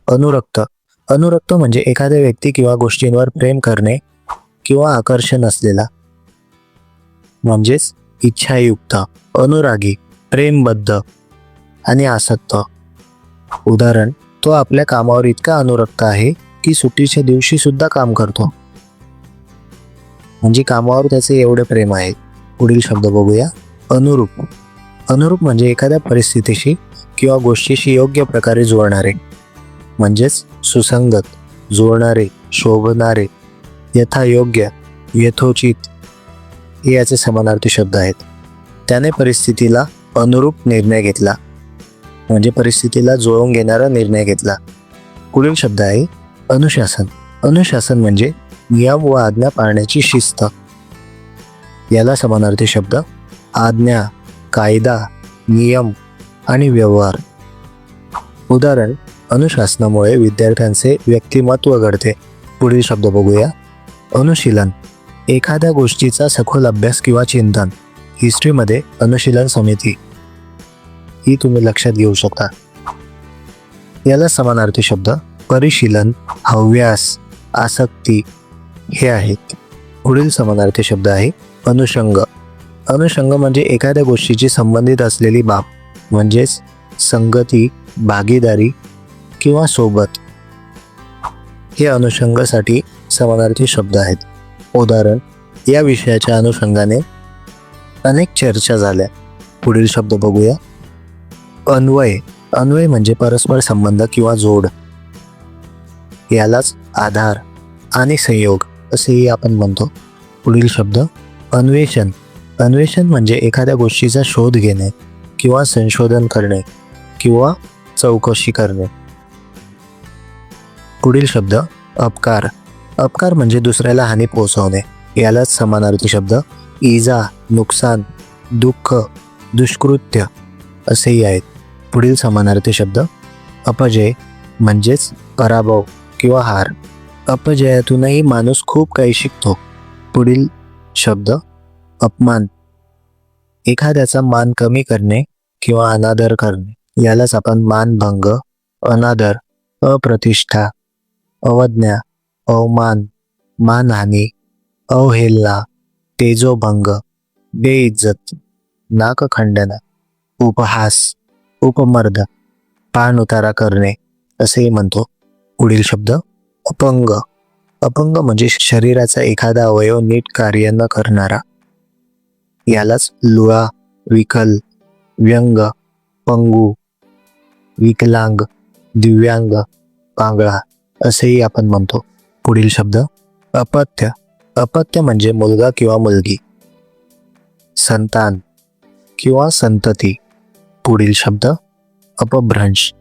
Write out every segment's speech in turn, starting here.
अनुरक्त. अनुरक्त म्हणजे एखाद्या व्यक्ती किंवा गोष्टींवर प्रेम करणे किंवा आकर्षण असलेला, म्हणजेच इच्छायुक्त, अनुरागी, प्रेमबद्ध आणि आसक्त. उदाहरण, तो आपल्या कामावर इतका अनुरक्त आहे की सुट्टीच्या दिवशी सुद्धा काम करतो. म्हणजे कामावर त्याचे एवढे प्रेम आहे. पुढील शब्द बघूया. अनुरूप. अनुरूप म्हणजे एखाद्या परिस्थितीशी किंवा गोष्टीशी योग्य प्रकारे जुळणारे, म्हणजेच सुसंगत, जुळणारे, शोभणारे, यथायोग्य, यथोचित हे याचे समानार्थी शब्द आहेत. त्याने परिस्थितीला अनुरूप निर्णय घेतला, म्हणजे परिस्थितीला जुळवून घेणारा निर्णय घेतला. पुढील शब्द आहे अनुशासन. अनुशासन म्हणजे नियम व आज्ञा पाळण्याची शिस्त. याला समानार्थी शब्द आज्ञा, कायदा, नियम आणि व्यवहार. उदाहरण, अनुशासनामुळे विद्यार्थ्यांचे व्यक्तिमत्व घडते. पुढील शब्द बघूया. अनुशीलन. एखाद्या गोष्टीचा सखोल अभ्यास किंवा चिंतन. हिस्ट्रीमध्ये अनुशीलन समिती ही तुम्ही लक्षात घेऊ शकता. याला समानार्थी शब्द परिशीलन, हव्यास, आसक्ती हे आहेत. पुढील समानार्थी शब्द आहे अनुषंग. अनुषंग म्हणजे एखाद्या गोष्टीची संबंधित असलेली बाब, म्हणजेच संगती, भागीदारी किंवा सोबत. हे अनुषंगासाठी समानार्थी शब्द आहेत. उदाहरण, या विषयाच्या अनुषंगाने अनेक चर्चा झाल्या. पुढील शब्द बघूया. अन्वय. अन्वय म्हणजे परस्पर संबंध किंवा जोड. यालाच आधार आणि संयोग असेही आपण म्हणतो. पुढील शब्द अन्वेषण. अन्वेषण म्हणजे एखाद्या गोष्टीचा शोध घेणे किंवा संशोधन करणे किंवा चौकशी करणे. पुढील शब्द अपकार. अपकार म्हणजे दुसऱ्याला हानी पोहोचवणे. यालाच समानार्थी शब्द इजा, नुकसान, दुःख, दुष्कृत्य असेही आहेत. पुढील समानार्थी शब्द अपजय म्हणजेच पराभव किंवा हार. अपजयातूनही माणूस खूप काही शिकतो. पुढील शब्द अपमान. एखाद्याचा मान कमी करणे किंवा अनादर करणे. यालाच आपण मानभंग, अनादर, अप्रतिष्ठा, अवज्ञा, अवमान, मानहानी, अवहेलना, तेजोभंग, बेइज्जत, नाकखंडना, उपहास, उपमर्द, पाण उतारा करणे असेही म्हणतो. पुढील शब्द अपंग. अपंग म्हणजे शरीराचा एखादा अवयव नीट कार्य न करणारा. यालाच लुळा, विकल, व्यंग, पंगू, विकलांग, दिव्यांग, पांगळा असेही आपण म्हणतो. पुढील शब्द अपत्य. अपत्य म्हणजे मुलगा किंवा मुलगी, संतान किंवा संतती. पुढील शब्द अपभ्रंश.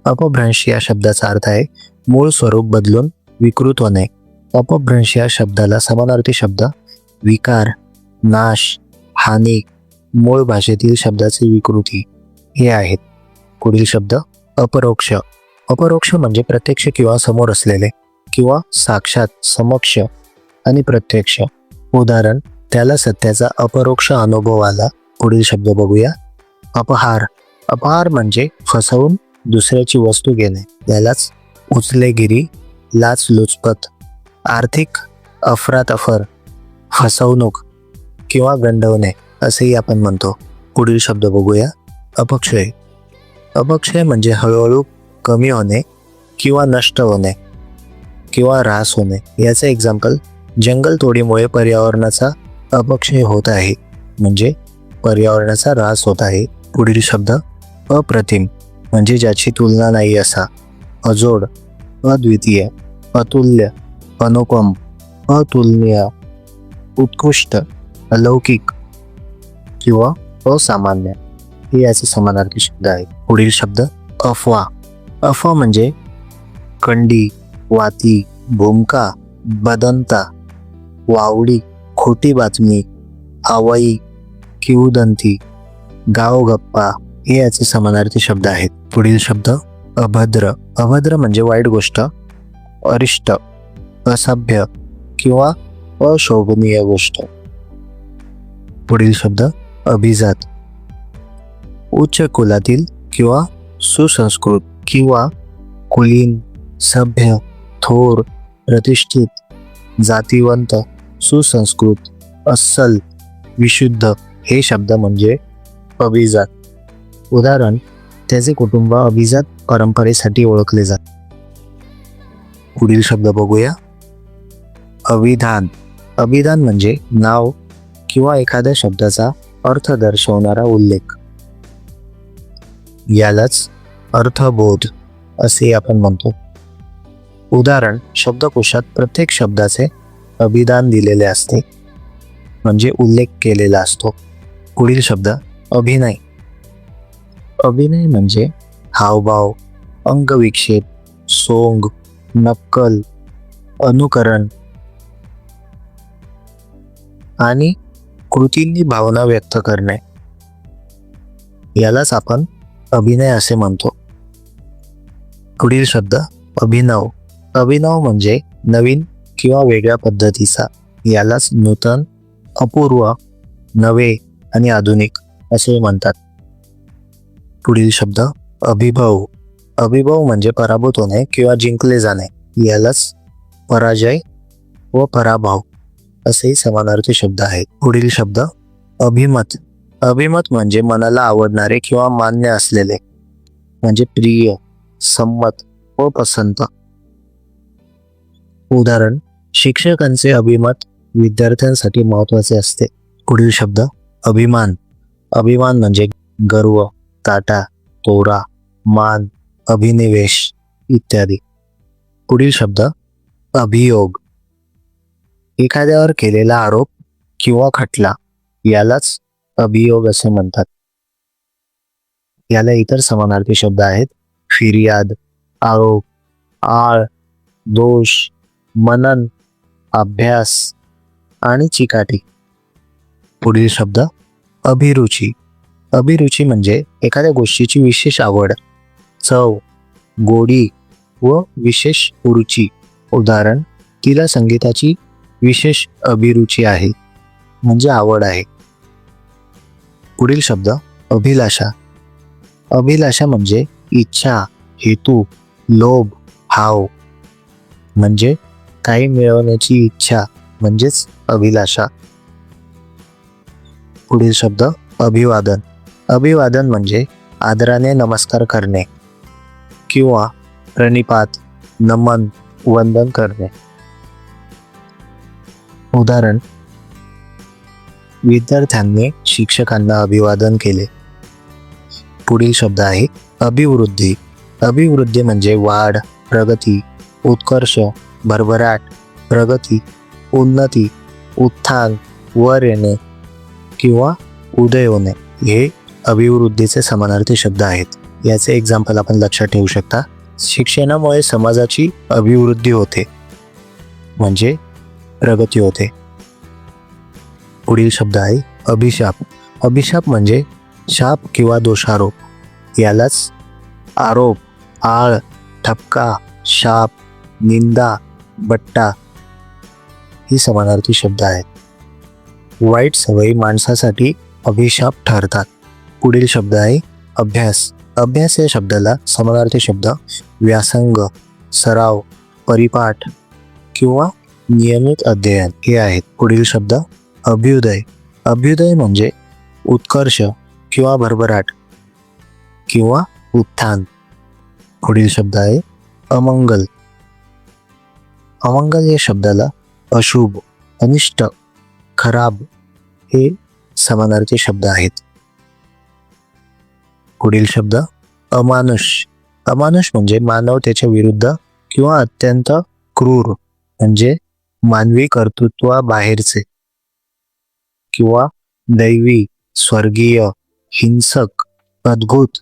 अपभ्रंश या शब्दाचा अर्थ आहे मूळ स्वरूप बदलून विकृत होणे. अपभ्रंश या शब्दाला समानार्थी शब्द विकार, नाश, हानी, मूळ भाषेतील शब्दाची विकृती हे आहेत. पुढील शब्द अपरोक्ष. अपरोक्ष म्हणजे प्रत्यक्ष किंवा समोर असलेले किंवा साक्षात, समक्ष आणि प्रत्यक्ष. उदाहरण, त्याला सत्याचा अपरोक्ष अनुभव आला. पुढील शब्द बघूया. अपहार. अपहार म्हणजे फसवून दुसऱ्याची वस्तू घेणे. यालाच उचलेगिरी, लाचलुचपत, आर्थिक अफरातफर, फसवणूक किंवा गंडवणे असेही आपण म्हणतो. पुढील शब्द बघूया. अपक्षय. अपक्षय म्हणजे हळूहळू कमी होणे किंवा नष्ट होणे किंवा ऱ्हास होणे. याचे एक्झाम्पल, जंगलतोडीमुळे पर्यावरणाचा अपक्षय होत आहे, म्हणजे पर्यावरणाचा ऱ्हास होत आहे. पुढील शब्द अप्रतिम म्हणजे ज्याची तुलना नाही असा, अजोड, अद्वितीय, अतुल्य, अनुपम, अतुलनीय, उत्कृष्ट, अलौकिक किंवा असामान्य हे याचे समानार्थी शब्द आहेत. पुढील शब्द अफवा. अफवा म्हणजे कंडी, वाती, भूमका, बदंता, वावडी, खोटी बातमी, आवई, किंवदंती, गावगप्पा हे याचे समानार्थी शब्द आहेत. पुढील शब्द अभद्र. अभद्र म्हणजे वाईट गोष्ट, अरिष्ट, असभ्य किंवा अशोभनीय गोष्ट. पुढील शब्द अभिजात. उच्च कुलातील किंवा सुसंस्कृत किंवा कुलीन, सभ्य, थोर, प्रतिष्ठित, जातिवंत, सुसंस्कृत, अस्सल, विशुद्ध हे शब्द म्हणजे अभिजात. उदाहरण, त्याचे कुटुंब अभिजात परंपरेसाठी ओळखले जाते. पुढील शब्द बघूया. अभिधान. अभिधान म्हणजे नाव किंवा एखाद्या शब्दाचा अर्थ दर्शवणारा उल्लेख. यालाच अर्थबोध असे आपण म्हणतो. उदाहरण, शब्दकोशात प्रत्येक शब्दाचे अभिधान दिलेले असते, म्हणजे उल्लेख केलेला असतो. पुढील शब्द अभिनय. अभिनय म्हणजे हावभाव, अंगविक्षेप, सोंग, नक्कल, अनुकरण आणि कृतींनी भावना व्यक्त करणे. यालाच आपण अभिनय असे म्हणतो. पुढील शब्द अभिनव. अभिनव म्हणजे नवीन किंवा वेगळ्या पद्धतीचा. यालाच नूतन, अपूर्व, नवे आणि आधुनिक असे म्हणतात. पुढील शब्द अभिभव. अभिभव म्हणजे पराभूत होणे किंवा जिंकले जाणे. यालाच पराजय व पराभव असेही समानार्थी शब्द आहेत. पुढील शब्द अभिमत. अभिमत म्हणजे मनाला आवडणारे किंवा मान्य असलेले, म्हणजे प्रिय, संमत व पसंत. उदाहरण, शिक्षकांचे अभिमत विद्यार्थ्यांसाठी महत्त्वाचे असते. पुढील शब्द अभिमान. अभिमान म्हणजे गर्व, काटा, तोरा, मान, अभिनिवेश इत्यादी. पुढील शब्द अभियोग. एखाद्यावर केलेला आरोप किंवा खटला यालाच अभियोग असे म्हणतात. याला इतर समानार्थी शब्द आहेत. फिर्याद, आरोप, आळ, दोष, मनन, अभ्यास आणि चिकाटी. पुढील शब्द अभिरुची. अभिरुची म्हणजे एखाद्या गोष्टीची विशेष आवड, चव, गोडी व विशेष रुची. उदाहरण, तिला संगीताची विशेष अभिरुची आहे, म्हणजे आवड आहे. पुढील शब्द अभिलाषा. अभिलाषा म्हणजे इच्छा, हेतू, लोभ, हाव, म्हणजे काही मिळवण्याची इच्छा म्हणजेच अभिलाषा. पुढील शब्द अभिवादन. अभिवादन म्हणजे आदराने नमस्कार करणे किंवा प्रणिपात, नमन, वंदन करणे. उदाहरण, विद्यार्थ्यांनी शिक्षकांना अभिवादन केले. पुढील शब्द आहे अभिवृद्धी. अभिवृद्धी म्हणजे वाढ, प्रगती, उत्कर्ष, भरभराट, प्रगती, उन्नती, उत्थान, वर येणे किंवा उदय होणे हे अभिवृद्धीचे समानार्थी शब्द आहेत. याचे एक्झाम्पल आपण लक्षात ठेवू शकता. शिक्षणामुळे समाजाची अभिवृद्धी होते, म्हणजे प्रगती होते. पुढील शब्द आहे अभिशाप. अभिशाप म्हणजे शाप किंवा दोषारोप. यालाच आरोप, आळ, ठपका, शाप, निंदा, बट्टा ही समानार्थी शब्द आहेत. वाईट सवयी माणसासाठी अभिशाप ठरतात. पुढील शब्द आहे अभ्यास. अभ्यास या शब्दाला समानार्थी शब्द व्यासंग, सराव, परिपाठ किंवा नियमित अध्ययन हे आहेत. पुढील शब्द अभ्युदय. अभ्युदय म्हणजे उत्कर्ष किंवा भरभराट किंवा उत्थान. पुढील शब्द आहे अमंगल. अमंगल या शब्दाला अशुभ, अनिष्ट, खराब हे समानार्थी शब्द आहेत. पुढील शब्द अमानुष. अमानुष म्हणजे मानवतेच्या विरुद्ध किंवा अत्यंत क्रूर, म्हणजे मानवी कर्तृत्वाबाहेरचे किंवा दैवी, स्वर्गीय, हिंसक, अद्भुत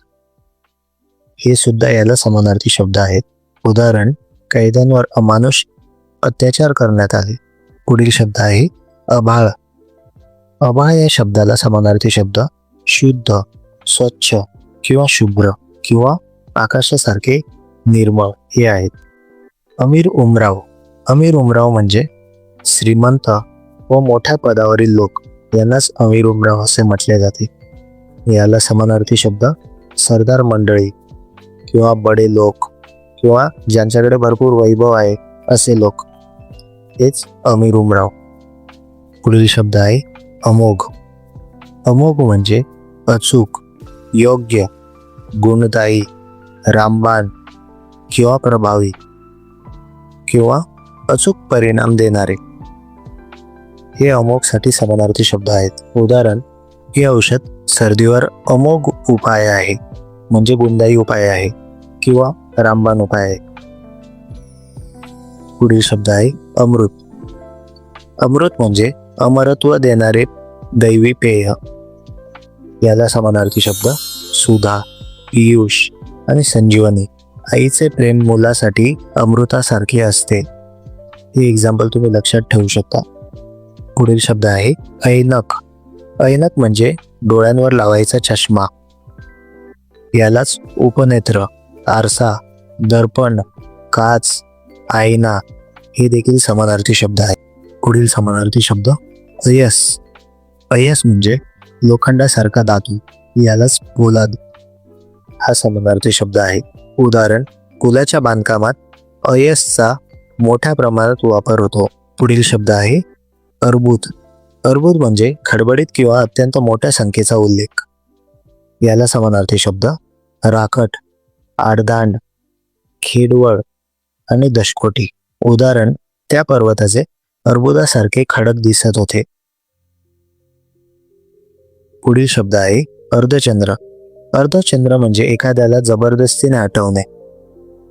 हे सुद्धा याला समानार्थी शब्द आहेत. उदाहरण, कैद्यांवर अमानुष अत्याचार करण्यात आले. पुढील शब्द आहे अभाळ. अभाळ या शब्दाला समानार्थी शब्द शुद्ध, स्वच्छ किंवा शुभ्र किंवा आकाशासारखे निर्मळ हे आहेत. अमीर उमराव. अमीर उमराव म्हणजे श्रीमंत, व मोठ्या पदावरील लोक यांनाच अमीर उमराव असे म्हटले जाते. याला समानार्थी शब्द सरदार मंडळी किंवा बडे लोक किंवा ज्यांच्याकडे भरपूर वैभव आहे असे लोक, हेच अमीर उमराव. पुढील शब्द आहे अमोघ. अमोघ म्हणजे अचूक, योग्य, गुणदायी, रामबाण किंवा प्रभावी किंवा अचूक परिणाम देणारे, हे अमोघसाठी समानार्थी शब्द आहेत. उदाहरण, हे औषध सर्दीवर अमोघ उपाय आहे, म्हणजे गुणदायी उपाय आहे किंवा रामबाण उपाय आहे. पुढील शब्द आहे अमृत. अमृत म्हणजे अमरत्व देणारे दैवी पेय. याला समानार्थी शब्द सुधा, पियुष आणि संजीवनी. आईचे प्रेम मुलासाठी अमृतासारखे असते. हे एक्झाम्पल तुम्ही लक्षात ठेवू शकता. पुढील शब्द आहे ऐनक. ऐनक म्हणजे डोळ्यांवर लावायचा चष्मा. यालाच उपनेत्र, आरसा, दर्पण, काच, आईना हे देखील समानार्थी शब्द आहेत. पुढील समानार्थी शब्द अयस. अयस म्हणजे लोखंडासारखा धातू. यालाच पोलाद हा समानार्थी शब्द आहे. उदाहरण, पुलाच्या बांधकामात अयसचा मोठ्या प्रमाणात वापर होतो. पुढील शब्द आहे अर्बुद. अर्बुद म्हणजे खडबडीत किंवा अत्यंत मोठ्या संख्येचा उल्लेख. याला समानार्थी शब्द राखट, आडदांड, खेडवळ आणि दशकोटी. उदाहरण, त्या पर्वताचे अर्बुदासारखे खडक दिसत होते. पुढील शब्द आहे अर्धचंद्र. अर्धचंद्र म्हणजे एखाद्याला जबरदस्तीने हटवणे,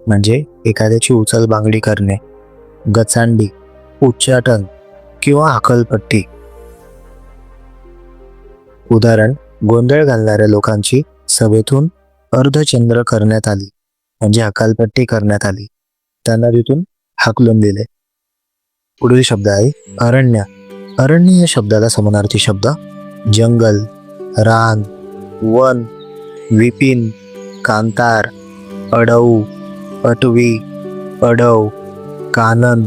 म्हणजे एखाद्याची उचलबांगडी करणे, गचांडी, उच्चाटन किंवा हकलपट्टी. उदाहरण, गोंधळ घालणाऱ्या लोकांची सभेतून अर्धचंद्र करण्यात आली, म्हणजे हकालपट्टी करण्यात आली. त्यांना तिथून हाकलून दिले. पुढील शब्द आहे अरण्य. अरण्य या शब्दाला समानार्थी शब्द जंगल, रान, वन, विपिन, कांतार, अडऊ, अटवी, अडव, कानन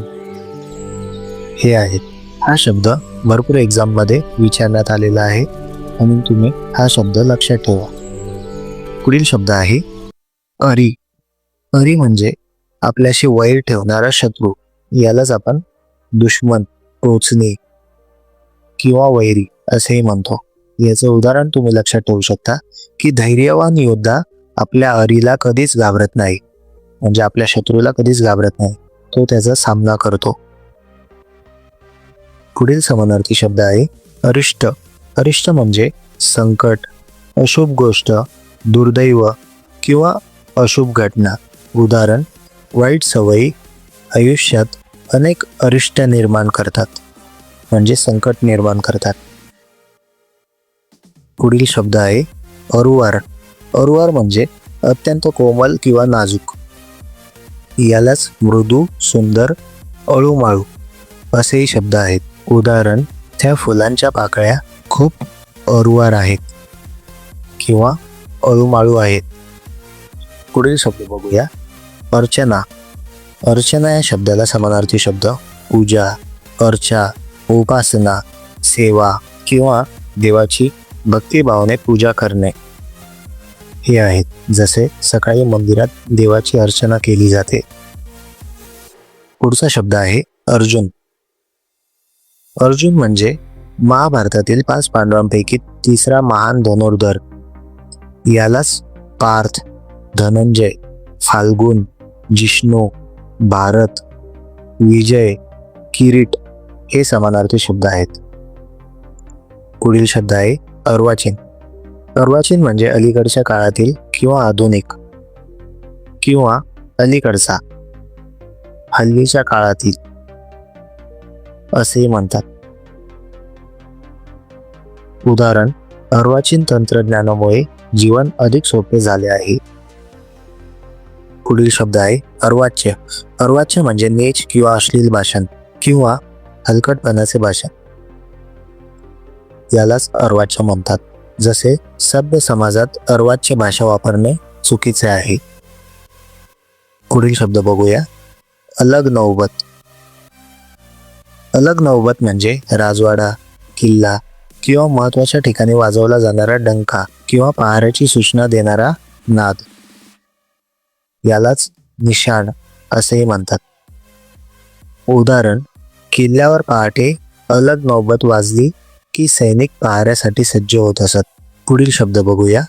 हे आहेत. हा शब्द भरपूर एक्झाममध्ये विचारण्यात आलेला आहे, म्हणून तुम्ही हा शब्द लक्षात ठेवा. पुढील शब्द आहे अरी. अरी म्हणजे आपल्याशी वैर ठेवणारा शत्रू. यालाच आपण दुश्मन, टोचणे किंवा वैरी असेही म्हणतो. याचं उदाहरण तुम्ही लक्षात ठेवू शकता की धैर्यवान योद्धा आपल्या अरीला कधीच घाबरत नाही, म्हणजे आपल्या शत्रूला कधीच घाबरत नाही, तो त्याचा सामना करतो. पुढील समानार्थी शब्द आहे अरिष्ट. अरिष्ट म्हणजे संकट, अशुभ गोष्ट, दुर्दैव किंवा अशुभ घटना. उदाहरण, वाईट सवयी आयुष्यात अनेक अरिष्ट निर्माण करतात, म्हणजे संकट निर्माण करतात. पुढील शब्द आहे अरुवार. अरुवार म्हणजे अत्यंत कोमल किंवा नाजूक. यालाच मृदू, सुंदर, अळूमाळू असेही शब्द आहेत. उदाहरण, त्या फुलांच्या पाकळ्या खूप अरुवार आहेत किंवा अळूमाळू आहेत. पुढील शब्द बघूया अर्चना. अर्चना या शब्दाला समानार्थी शब्द पूजा, अर्चा, उपासना, सेवा किंवा देवाची भक्तिभावाने पूजा करणे हे आहेत. जसे सकाळी मंदिरात देवाची अर्चना केली जाते. पुढचा शब्द आहे अर्जुन. अर्जुन म्हणजे महाभारतातील 5 पांडवांपैकी तिसरा महान धनुर्धर. यालाच पार्थ, धनंजय, फाल्गुन, जिष्णू, भारत, विजय, किरीट हे समानार्थी शब्द आहेत. पुढील शब्द आहे अर्वाचीन. अर्वाचीन म्हणजे अलीकडच्या काळातील किंवा आधुनिक किंवा अलीकडचा, हल्लीच्या काळातील असेही म्हणतात. उदाहरण, अर्वाचीन तंत्रज्ञानामुळे जीवन अधिक सोपे झाले आहे. पुढील शब्द आहे अर्वाच्य. अर्वाच्य म्हणजे नीच किंवा अश्लील भाषण किंवा हलकटपणाचे भाषण. यालाच अर्वाच्य म्हणतात. जसे सभ्य समाजात अर्वाच्य भाषा वापरणे चुकीचे आहे. पुढील शब्द बघूया अलग नौबत. अलग नौबत म्हणजे राजवाडा, किल्ला किंवा महत्वाच्या ठिकाणी वाजवला जाणारा डंका किंवा पहाऱ्याची सूचना देणारा नाद. यालाच निशाण असेही म्हणतात. उदाहरण, किल्ल्यावर पहाटे अलग नौबत वाजली की सैनिक पहाऱ्यासाठी सज्ज होत असत. पुढील शब्द बघूया.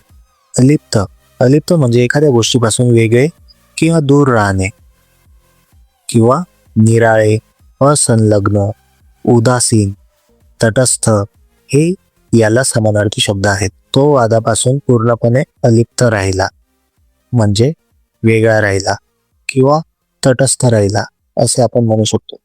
अलिप्त. अलिप्त म्हणजे एखाद्या गोष्टीपासून वेगळे किंवा दूर राहणे. किंवा निराळे, असंलग्न, उदासीन, तटस्थ हे याला समानार्थी शब्द आहेत. तो वादापासून पूर्णपणे अलिप्त राहिला म्हणजे वेगळा राहिला किंवा तटस्थ राहिला असे आपण म्हणू शकतो.